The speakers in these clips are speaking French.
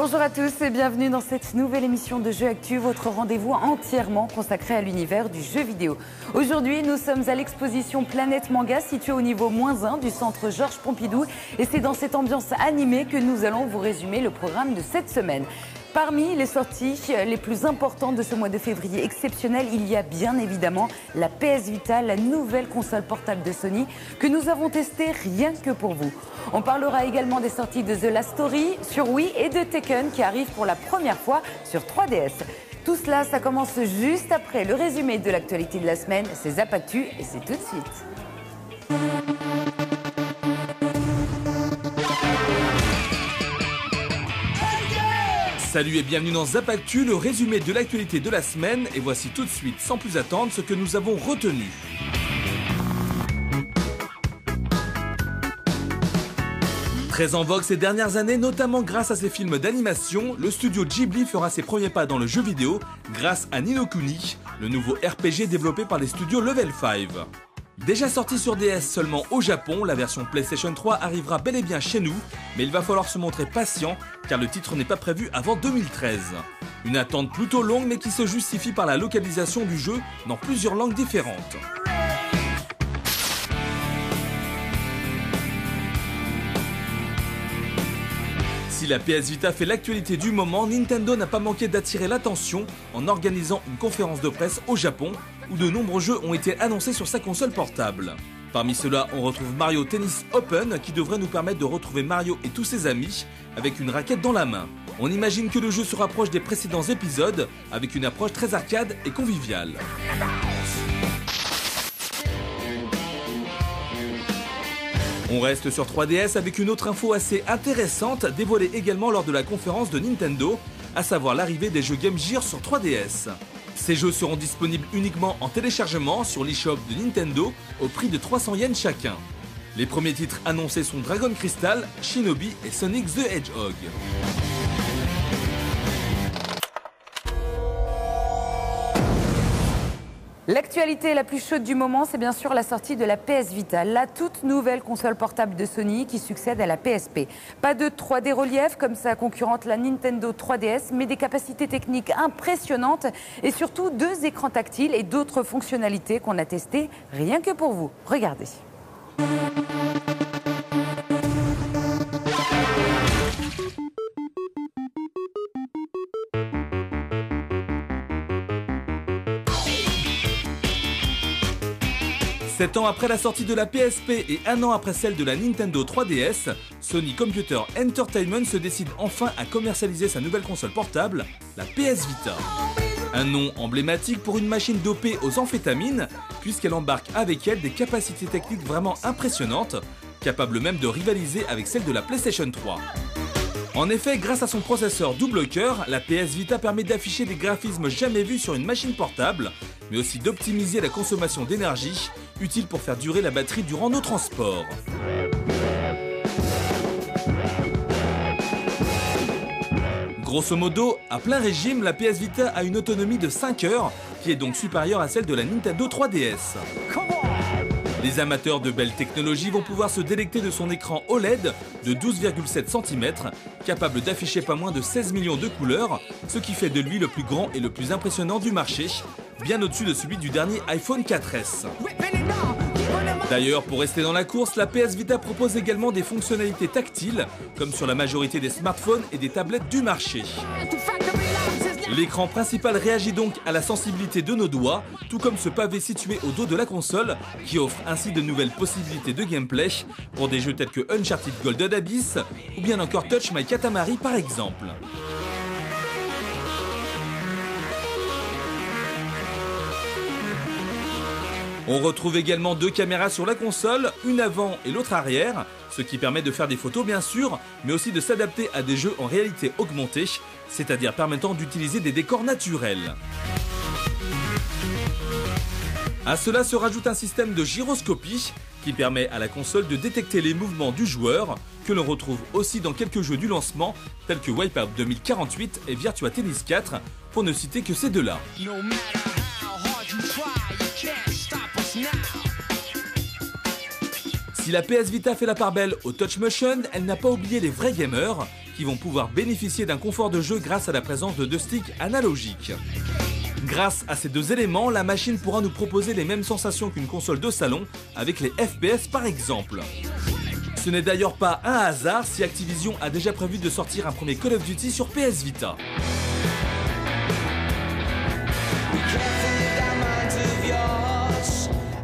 Bonjour à tous et bienvenue dans cette nouvelle émission de Jeux Actu, votre rendez-vous entièrement consacré à l'univers du jeu vidéo. Aujourd'hui, nous sommes à l'exposition Planète Manga située au niveau -1 du centre Georges Pompidou et c'est dans cette ambiance animée que nous allons vous résumer le programme de cette semaine. Parmi les sorties les plus importantes de ce mois de février exceptionnel, il y a bien évidemment la PS Vita, la nouvelle console portable de Sony que nous avons testée rien que pour vous. On parlera également des sorties de The Last Story sur Wii et de Tekken qui arrivent pour la première fois sur 3DS. Tout cela, ça commence juste après le résumé de l'actualité de la semaine. C'est Zap Actu et c'est tout de suite. Salut et bienvenue dans Zap Actu, le résumé de l'actualité de la semaine. Et voici tout de suite, sans plus attendre, ce que nous avons retenu. Très en vogue ces dernières années, notamment grâce à ses films d'animation, le studio Ghibli fera ses premiers pas dans le jeu vidéo grâce à Ni no Kuni, le nouveau RPG développé par les studios Level 5. Déjà sorti sur DS seulement au Japon, la version PlayStation 3 arrivera bel et bien chez nous, mais il va falloir se montrer patient car le titre n'est pas prévu avant 2013. Une attente plutôt longue mais qui se justifie par la localisation du jeu dans plusieurs langues différentes. Si la PS Vita fait l'actualité du moment, Nintendo n'a pas manqué d'attirer l'attention en organisant une conférence de presse au Japon où de nombreux jeux ont été annoncés sur sa console portable. Parmi ceux-là, on retrouve Mario Tennis Open qui devrait nous permettre de retrouver Mario et tous ses amis avec une raquette dans la main. On imagine que le jeu se rapproche des précédents épisodes avec une approche très arcade et conviviale. On reste sur 3DS avec une autre info assez intéressante dévoilée également lors de la conférence de Nintendo, à savoir l'arrivée des jeux Game Gear sur 3DS. Ces jeux seront disponibles uniquement en téléchargement sur l'eShop de Nintendo au prix de 300 yens chacun. Les premiers titres annoncés sont Dragon Crystal, Shinobi et Sonic the Hedgehog. L'actualité la plus chaude du moment, c'est bien sûr la sortie de la PS Vita, la toute nouvelle console portable de Sony qui succède à la PSP. Pas de 3D relief comme sa concurrente la Nintendo 3DS, mais des capacités techniques impressionnantes et surtout 2 écrans tactiles et d'autres fonctionnalités qu'on a testées rien que pour vous. Regardez. Sept ans après la sortie de la PSP et 1 an après celle de la Nintendo 3DS, Sony Computer Entertainment se décide enfin à commercialiser sa nouvelle console portable, la PS Vita. Un nom emblématique pour une machine dopée aux amphétamines, puisqu'elle embarque avec elle des capacités techniques vraiment impressionnantes, capables même de rivaliser avec celles de la PlayStation 3. En effet, grâce à son processeur double cœur, la PS Vita permet d'afficher des graphismes jamais vus sur une machine portable, mais aussi d'optimiser la consommation d'énergie, utile pour faire durer la batterie durant nos transports. Grosso modo, à plein régime, la PS Vita a une autonomie de 5 heures, qui est donc supérieure à celle de la Nintendo 3DS. Les amateurs de belles technologies vont pouvoir se délecter de son écran OLED de 12,7 cm, capable d'afficher pas moins de 16 millions de couleurs, ce qui fait de lui le plus grand et le plus impressionnant du marché, bien au-dessus de celui du dernier iPhone 4S. D'ailleurs, pour rester dans la course, la PS Vita propose également des fonctionnalités tactiles, comme sur la majorité des smartphones et des tablettes du marché. L'écran principal réagit donc à la sensibilité de nos doigts, tout comme ce pavé situé au dos de la console, qui offre ainsi de nouvelles possibilités de gameplay pour des jeux tels que Uncharted Golden Abyss ou bien encore Touch My Katamari par exemple. On retrouve également 2 caméras sur la console, une avant et l'autre arrière, ce qui permet de faire des photos bien sûr, mais aussi de s'adapter à des jeux en réalité augmentée, c'est-à-dire permettant d'utiliser des décors naturels. À cela se rajoute un système de gyroscopie qui permet à la console de détecter les mouvements du joueur, que l'on retrouve aussi dans quelques jeux du lancement, tels que Wipeout 2048 et Virtua Tennis 4, pour ne citer que ces deux-là. Si la PS Vita fait la part belle au Touch Motion, elle n'a pas oublié les vrais gamers qui vont pouvoir bénéficier d'un confort de jeu grâce à la présence de deux sticks analogiques. Grâce à ces deux éléments, la machine pourra nous proposer les mêmes sensations qu'une console de salon avec les FPS par exemple. Ce n'est d'ailleurs pas un hasard si Activision a déjà prévu de sortir un premier Call of Duty sur PS Vita.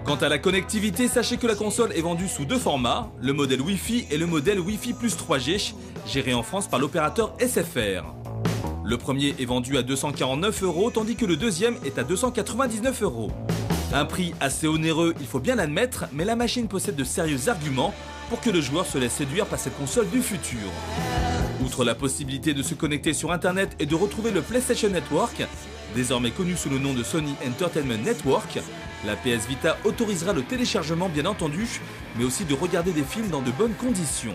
Quant à la connectivité, sachez que la console est vendue sous deux formats, le modèle Wi-Fi et le modèle Wi-Fi plus 3G, géré en France par l'opérateur SFR. Le premier est vendu à 249 €, tandis que le deuxième est à 299 €. Un prix assez onéreux, il faut bien l'admettre, mais la machine possède de sérieux arguments pour que le joueur se laisse séduire par cette console du futur. Outre la possibilité de se connecter sur Internet et de retrouver le PlayStation Network, désormais connu sous le nom de Sony Entertainment Network, la PS Vita autorisera le téléchargement bien entendu, mais aussi de regarder des films dans de bonnes conditions.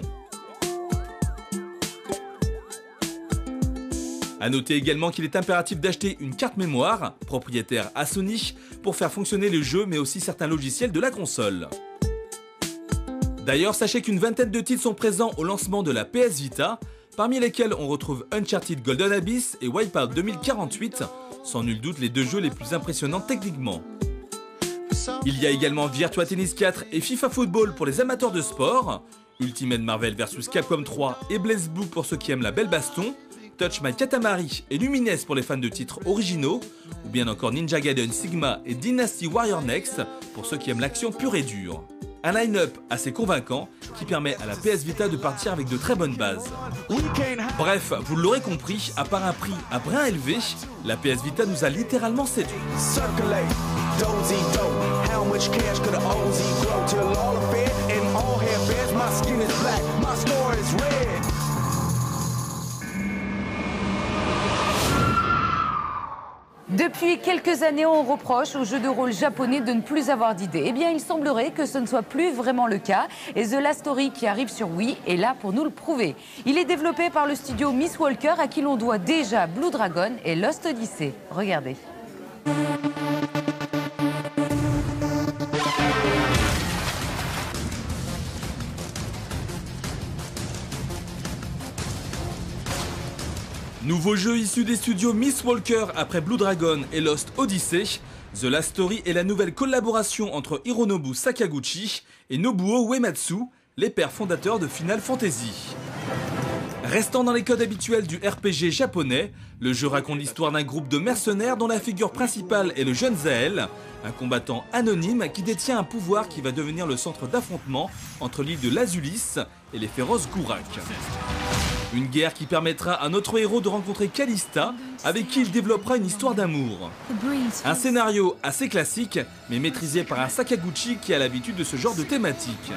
A noter également qu'il est impératif d'acheter une carte mémoire, propriétaire à Sony, pour faire fonctionner le jeu mais aussi certains logiciels de la console. D'ailleurs, sachez qu'une vingtaine de titres sont présents au lancement de la PS Vita, parmi lesquels on retrouve Uncharted Golden Abyss et Wipeout 2048, sans nul doute les deux jeux les plus impressionnants techniquement. Il y a également Virtua Tennis 4 et FIFA Football pour les amateurs de sport, Ultimate Marvel vs Capcom 3 et Blaze Blue pour ceux qui aiment la belle baston, Touch My Katamari et Lumines pour les fans de titres originaux, ou bien encore Ninja Gaiden Sigma et Dynasty Warrior Next pour ceux qui aiment l'action pure et dure. Un line-up assez convaincant qui permet à la PS Vita de partir avec de très bonnes bases. Bref, vous l'aurez compris, à part un prix à brin élevé, la PS Vita nous a littéralement séduits. Depuis quelques années, on reproche aux jeux de rôle japonais de ne plus avoir d'idées. Eh bien, il semblerait que ce ne soit plus vraiment le cas. Et The Last Story, qui arrive sur Wii, est là pour nous le prouver. Il est développé par le studio Mistwalker, à qui l'on doit déjà Blue Dragon et Lost Odyssey. Regardez. Nouveau jeu issu des studios Mistwalker après Blue Dragon et Lost Odyssey, The Last Story est la nouvelle collaboration entre Hironobu Sakaguchi et Nobuo Uematsu, les pères fondateurs de Final Fantasy. Restant dans les codes habituels du RPG japonais, le jeu raconte l'histoire d'un groupe de mercenaires dont la figure principale est le jeune Zael, un combattant anonyme qui détient un pouvoir qui va devenir le centre d'affrontement entre l'île de Lazulis et les féroces Gourak. Une guerre qui permettra à notre héros de rencontrer Calista, avec qui il développera une histoire d'amour. Un scénario assez classique, mais maîtrisé par un Sakaguchi qui a l'habitude de ce genre de thématique.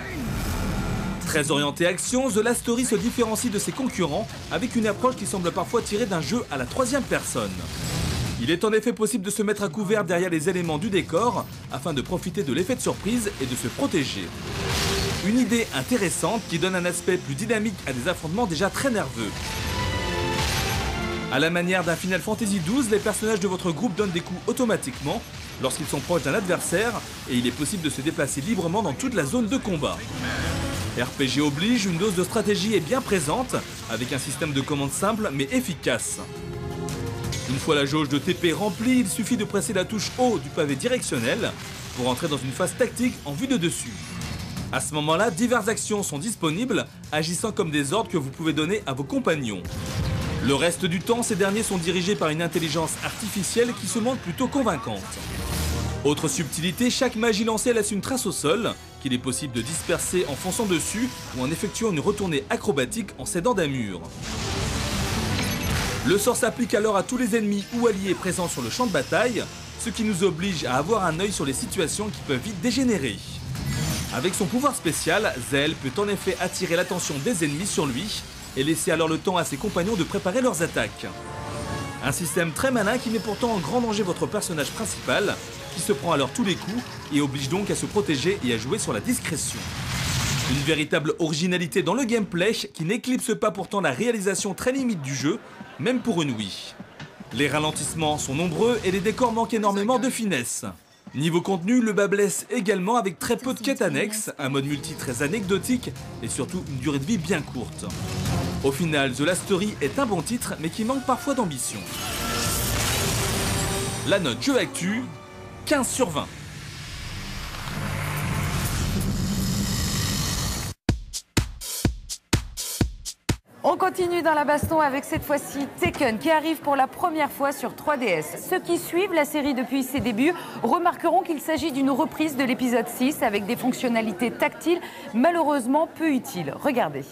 Très orienté action, The Last Story se différencie de ses concurrents avec une approche qui semble parfois tirée d'un jeu à la troisième personne. Il est en effet possible de se mettre à couvert derrière les éléments du décor afin de profiter de l'effet de surprise et de se protéger. Une idée intéressante qui donne un aspect plus dynamique à des affrontements déjà très nerveux. À la manière d'un Final Fantasy XII, les personnages de votre groupe donnent des coups automatiquement lorsqu'ils sont proches d'un adversaire et il est possible de se déplacer librement dans toute la zone de combat. RPG oblige, une dose de stratégie est bien présente avec un système de commande simple mais efficace. Une fois la jauge de TP remplie, il suffit de presser la touche haut du pavé directionnel pour entrer dans une phase tactique en vue de dessus. À ce moment-là, diverses actions sont disponibles, agissant comme des ordres que vous pouvez donner à vos compagnons. Le reste du temps, ces derniers sont dirigés par une intelligence artificielle qui se montre plutôt convaincante. Autre subtilité, chaque magie lancée laisse une trace au sol, qu'il est possible de disperser en fonçant dessus ou en effectuant une retournée acrobatique en s'aidant d'un mur. Le sort s'applique alors à tous les ennemis ou alliés présents sur le champ de bataille, ce qui nous oblige à avoir un œil sur les situations qui peuvent vite dégénérer. Avec son pouvoir spécial, Zael peut en effet attirer l'attention des ennemis sur lui et laisser alors le temps à ses compagnons de préparer leurs attaques. Un système très malin qui met pourtant en grand danger votre personnage principal, qui se prend alors tous les coups et oblige donc à se protéger et à jouer sur la discrétion. Une véritable originalité dans le gameplay qui n'éclipse pas pourtant la réalisation très limite du jeu, même pour une Wii. Les ralentissements sont nombreux et les décors manquent énormément de finesse. Niveau contenu, le bas blesse également avec très peu de quêtes annexes, un mode multi très anecdotique et surtout une durée de vie bien courte. Au final, The Last Story est un bon titre mais qui manque parfois d'ambition. La note jeu actu, 15 sur 20. On continue dans la baston avec cette fois-ci Tekken qui arrive pour la première fois sur 3DS. Ceux qui suivent la série depuis ses débuts remarqueront qu'il s'agit d'une reprise de l'épisode 6 avec des fonctionnalités tactiles malheureusement peu utiles. Regardez.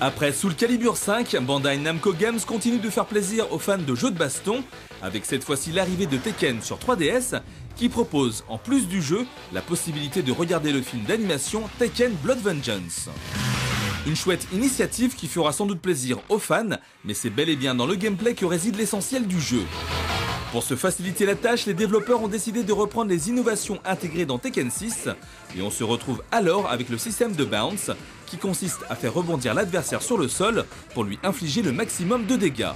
Après Soul Calibur 5, Bandai Namco Games continue de faire plaisir aux fans de jeux de baston, avec cette fois-ci l'arrivée de Tekken sur 3DS, qui propose, en plus du jeu, la possibilité de regarder le film d'animation Tekken Blood Vengeance. Une chouette initiative qui fera sans doute plaisir aux fans, mais c'est bel et bien dans le gameplay que réside l'essentiel du jeu. Pour se faciliter la tâche, les développeurs ont décidé de reprendre les innovations intégrées dans Tekken 6, et on se retrouve alors avec le système de bounce, qui consiste à faire rebondir l'adversaire sur le sol pour lui infliger le maximum de dégâts.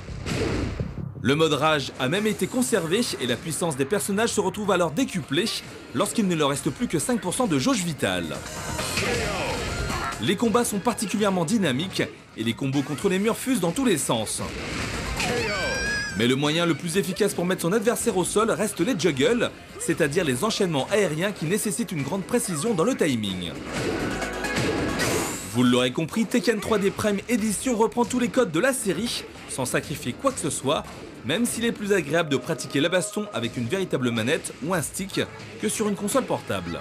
Le mode rage a même été conservé et la puissance des personnages se retrouve alors décuplée lorsqu'il ne leur reste plus que 5% de jauge vitale. Les combats sont particulièrement dynamiques et les combos contre les murs fusent dans tous les sens. Mais le moyen le plus efficace pour mettre son adversaire au sol reste les juggles, c'est-à-dire les enchaînements aériens qui nécessitent une grande précision dans le timing. Vous l'aurez compris, Tekken 3D Prime Edition reprend tous les codes de la série, sans sacrifier quoi que ce soit, même s'il est plus agréable de pratiquer la baston avec une véritable manette ou un stick que sur une console portable.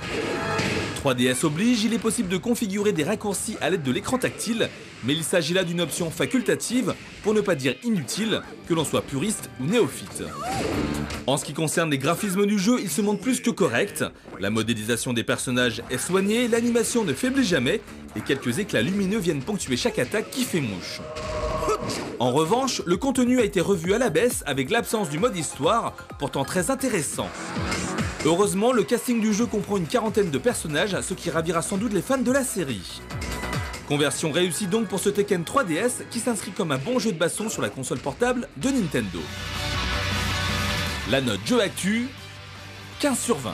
3DS oblige, il est possible de configurer des raccourcis à l'aide de l'écran tactile, mais il s'agit là d'une option facultative, pour ne pas dire inutile, que l'on soit puriste ou néophyte. En ce qui concerne les graphismes du jeu, ils se montrent plus que corrects. La modélisation des personnages est soignée, l'animation ne faiblit jamais, et quelques éclats lumineux viennent ponctuer chaque attaque qui fait mouche. En revanche, le contenu a été revu à la baisse avec l'absence du mode histoire, pourtant très intéressant. Heureusement, le casting du jeu comprend une quarantaine de personnages, ce qui ravira sans doute les fans de la série. Conversion réussie donc pour ce Tekken 3DS qui s'inscrit comme un bon jeu de baston sur la console portable de Nintendo. La note jeu actu, 15 sur 20.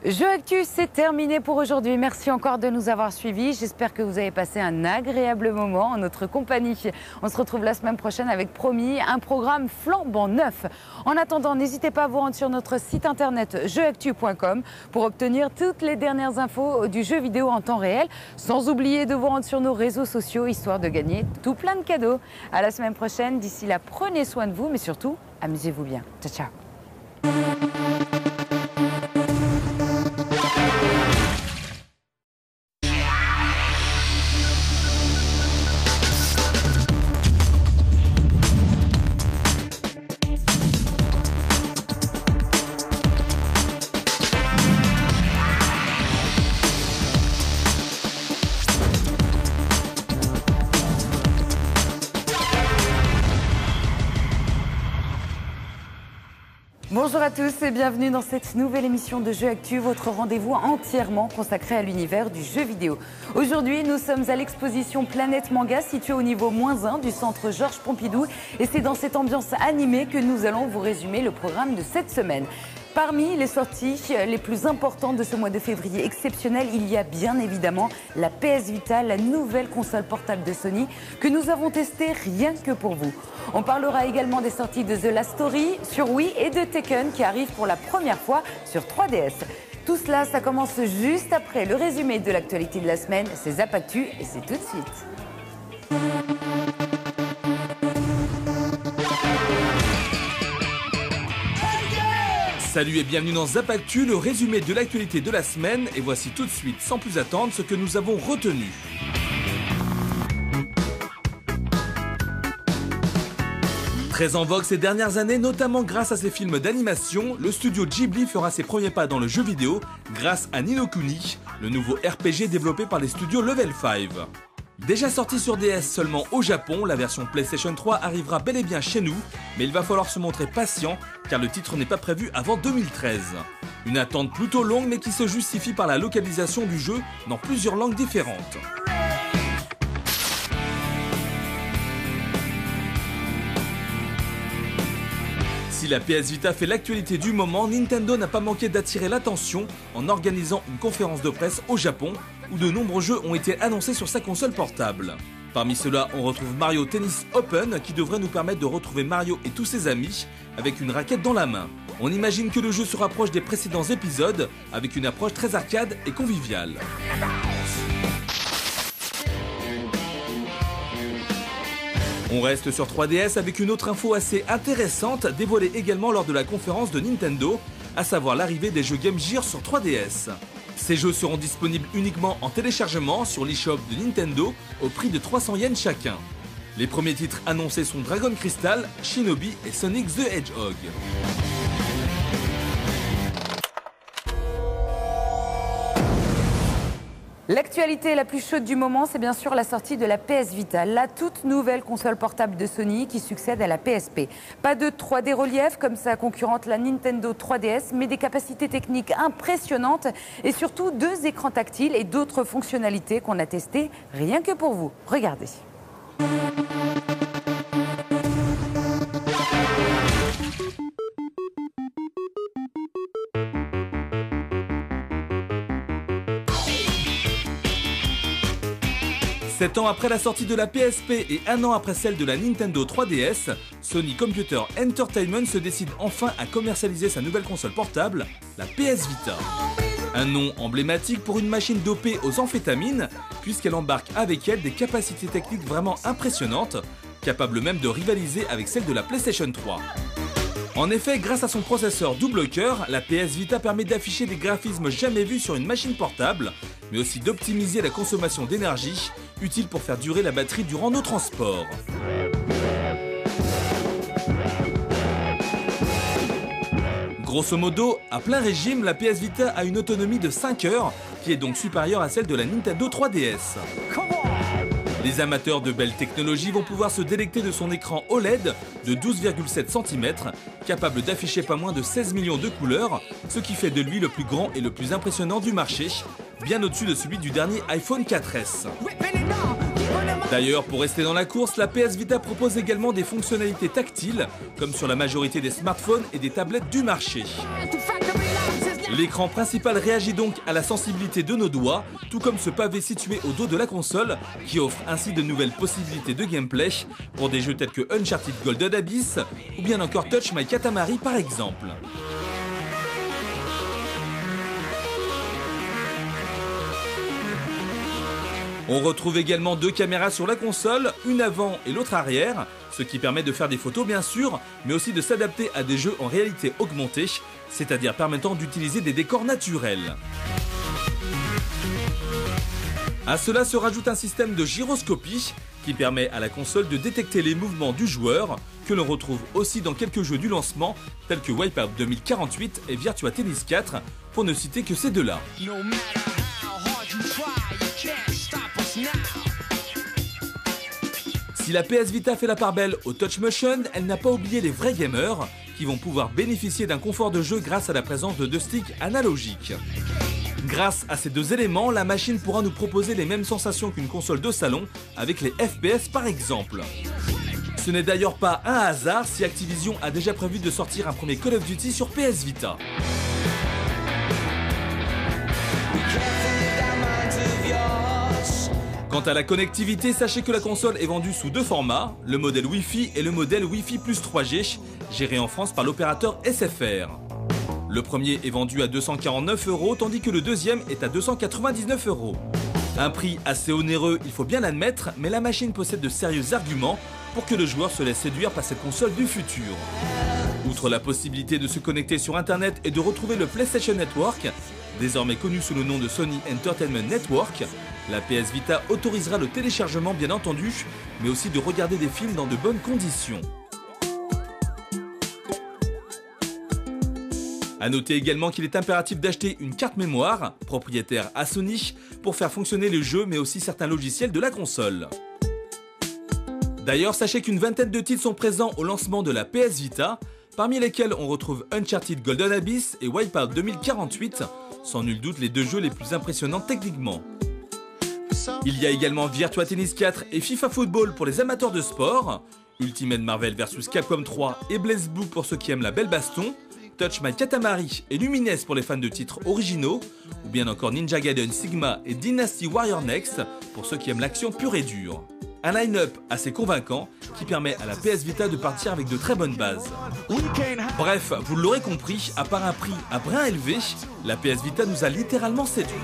Jeux Actu, c'est terminé pour aujourd'hui. Merci encore de nous avoir suivis. J'espère que vous avez passé un agréable moment en notre compagnie. On se retrouve la semaine prochaine avec, promis, un programme flambant neuf. En attendant, n'hésitez pas à vous rendre sur notre site internet jeuxactu.com pour obtenir toutes les dernières infos du jeu vidéo en temps réel, sans oublier de vous rendre sur nos réseaux sociaux, histoire de gagner tout plein de cadeaux. À la semaine prochaine. D'ici là, prenez soin de vous, mais surtout, amusez-vous bien. Ciao, ciao. Bonjour à tous et bienvenue dans cette nouvelle émission de Jeux Actu, votre rendez-vous entièrement consacré à l'univers du jeu vidéo. Aujourd'hui, nous sommes à l'exposition Planète Manga située au niveau -1 du centre Georges Pompidou et c'est dans cette ambiance animée que nous allons vous résumer le programme de cette semaine. Parmi les sorties les plus importantes de ce mois de février exceptionnel, il y a bien évidemment la PS Vita, la nouvelle console portable de Sony que nous avons testée rien que pour vous. On parlera également des sorties de The Last Story sur Wii et de Tekken qui arrive pour la première fois sur 3DS. Tout cela, ça commence juste après le résumé de l'actualité de la semaine. C'est Zap Actu et c'est tout de suite. Salut et bienvenue dans Zap Actu, le résumé de l'actualité de la semaine. Et voici tout de suite, sans plus attendre, ce que nous avons retenu. Très en vogue ces dernières années, notamment grâce à ses films d'animation, le studio Ghibli fera ses premiers pas dans le jeu vidéo grâce à Ni no Kuni, le nouveau RPG développé par les studios Level 5. Déjà sorti sur DS seulement au Japon, la version PlayStation 3 arrivera bel et bien chez nous, mais il va falloir se montrer patient car le titre n'est pas prévu avant 2013. Une attente plutôt longue mais qui se justifie par la localisation du jeu dans plusieurs langues différentes. Si la PS Vita fait l'actualité du moment, Nintendo n'a pas manqué d'attirer l'attention en organisant une conférence de presse au Japon où de nombreux jeux ont été annoncés sur sa console portable. Parmi ceux-là, on retrouve Mario Tennis Open qui devrait nous permettre de retrouver Mario et tous ses amis avec une raquette dans la main. On imagine que le jeu se rapproche des précédents épisodes avec une approche très arcade et conviviale. On reste sur 3DS avec une autre info assez intéressante dévoilée également lors de la conférence de Nintendo, à savoir l'arrivée des jeux Game Gear sur 3DS. Ces jeux seront disponibles uniquement en téléchargement sur l'eShop de Nintendo au prix de 300 yens chacun. Les premiers titres annoncés sont Dragon Crystal, Shinobi et Sonic the Hedgehog. L'actualité la plus chaude du moment, c'est bien sûr la sortie de la PS Vita, la toute nouvelle console portable de Sony qui succède à la PSP. Pas de 3D relief comme sa concurrente la Nintendo 3DS, mais des capacités techniques impressionnantes et surtout 2 écrans tactiles et d'autres fonctionnalités qu'on a testées rien que pour vous. Regardez. Sept ans après la sortie de la PSP et 1 an après celle de la Nintendo 3DS, Sony Computer Entertainment se décide enfin à commercialiser sa nouvelle console portable, la PS Vita. Un nom emblématique pour une machine dopée aux amphétamines, puisqu'elle embarque avec elle des capacités techniques vraiment impressionnantes, capables même de rivaliser avec celles de la PlayStation 3. En effet, grâce à son processeur double cœur, la PS Vita permet d'afficher des graphismes jamais vus sur une machine portable, mais aussi d'optimiser la consommation d'énergie, utile pour faire durer la batterie durant nos transports. Grosso modo, à plein régime, la PS Vita a une autonomie de 5 heures, qui est donc supérieure à celle de la Nintendo 3DS. Les amateurs de belles technologies vont pouvoir se délecter de son écran OLED de 12,7 cm, capable d'afficher pas moins de 16 millions de couleurs, ce qui fait de lui le plus grand et le plus impressionnant du marché, bien au-dessus de celui du dernier iPhone 4S. D'ailleurs, pour rester dans la course, la PS Vita propose également des fonctionnalités tactiles, comme sur la majorité des smartphones et des tablettes du marché. L'écran principal réagit donc à la sensibilité de nos doigts, tout comme ce pavé situé au dos de la console, qui offre ainsi de nouvelles possibilités de gameplay pour des jeux tels que Uncharted Golden Abyss ou bien encore Touch My Katamari par exemple. On retrouve également 2 caméras sur la console, une avant et l'autre arrière, ce qui permet de faire des photos bien sûr, mais aussi de s'adapter à des jeux en réalité augmentée, c'est-à-dire permettant d'utiliser des décors naturels. À cela se rajoute un système de gyroscopie qui permet à la console de détecter les mouvements du joueur, que l'on retrouve aussi dans quelques jeux du lancement, tels que Wipeout 2048 et Virtua Tennis 4, pour ne citer que ces deux-là. Si la PS Vita fait la part belle au Touch Motion, elle n'a pas oublié les vrais gamers qui vont pouvoir bénéficier d'un confort de jeu grâce à la présence de 2 sticks analogiques. Grâce à ces 2 éléments, la machine pourra nous proposer les mêmes sensations qu'une console de salon avec les FPS par exemple. Ce n'est d'ailleurs pas un hasard si Activision a déjà prévu de sortir un premier Call of Duty sur PS Vita. Quant à la connectivité, sachez que la console est vendue sous 2 formats, le modèle Wi-Fi et le modèle Wi-Fi plus 3G, géré en France par l'opérateur SFR. Le premier est vendu à 249 €, tandis que le deuxième est à 299 €. Un prix assez onéreux, il faut bien l'admettre, mais la machine possède de sérieux arguments pour que le joueur se laisse séduire par cette console du futur. Outre la possibilité de se connecter sur internet et de retrouver le PlayStation Network, désormais connu sous le nom de Sony Entertainment Network, la PS Vita autorisera le téléchargement bien entendu, mais aussi de regarder des films dans de bonnes conditions. A noter également qu'il est impératif d'acheter une carte mémoire, propriétaire à Sony, pour faire fonctionner le jeu mais aussi certains logiciels de la console. D'ailleurs, sachez qu'une vingtaine de titres sont présents au lancement de la PS Vita, parmi lesquels on retrouve Uncharted Golden Abyss et Wipeout 2048, sans nul doute les deux jeux les plus impressionnants techniquement. Il y a également Virtua Tennis 4 et FIFA Football pour les amateurs de sport, Ultimate Marvel vs Capcom 3 et BlazBlue pour ceux qui aiment la belle baston, Touch My Katamari et Lumines pour les fans de titres originaux, ou bien encore Ninja Gaiden Sigma et Dynasty Warrior Next pour ceux qui aiment l'action pure et dure. Un line-up assez convaincant qui permet à la PS Vita de partir avec de très bonnes bases. Bref, vous l'aurez compris, à part un prix à brin élevé, la PS Vita nous a littéralement séduit.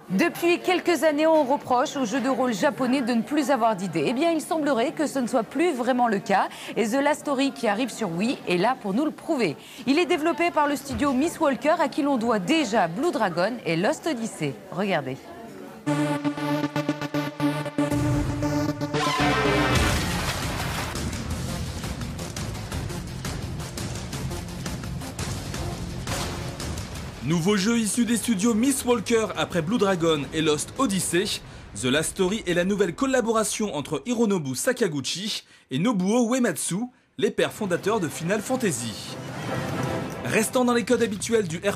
Depuis quelques années, on reproche aux jeux de rôle japonais de ne plus avoir d'idées. Eh bien, il semblerait que ce ne soit plus vraiment le cas. Et The Last Story, qui arrive sur Wii, est là pour nous le prouver. Il est développé par le studio Mistwalker, à qui l'on doit déjà Blue Dragon et Lost Odyssey. Regardez. Nouveau jeu issu des studios Mistwalker après Blue Dragon et Lost Odyssey, The Last Story est la nouvelle collaboration entre Hironobu Sakaguchi et Nobuo Uematsu, les pères fondateurs de Final Fantasy. Restant dans les codes habituels du RPG,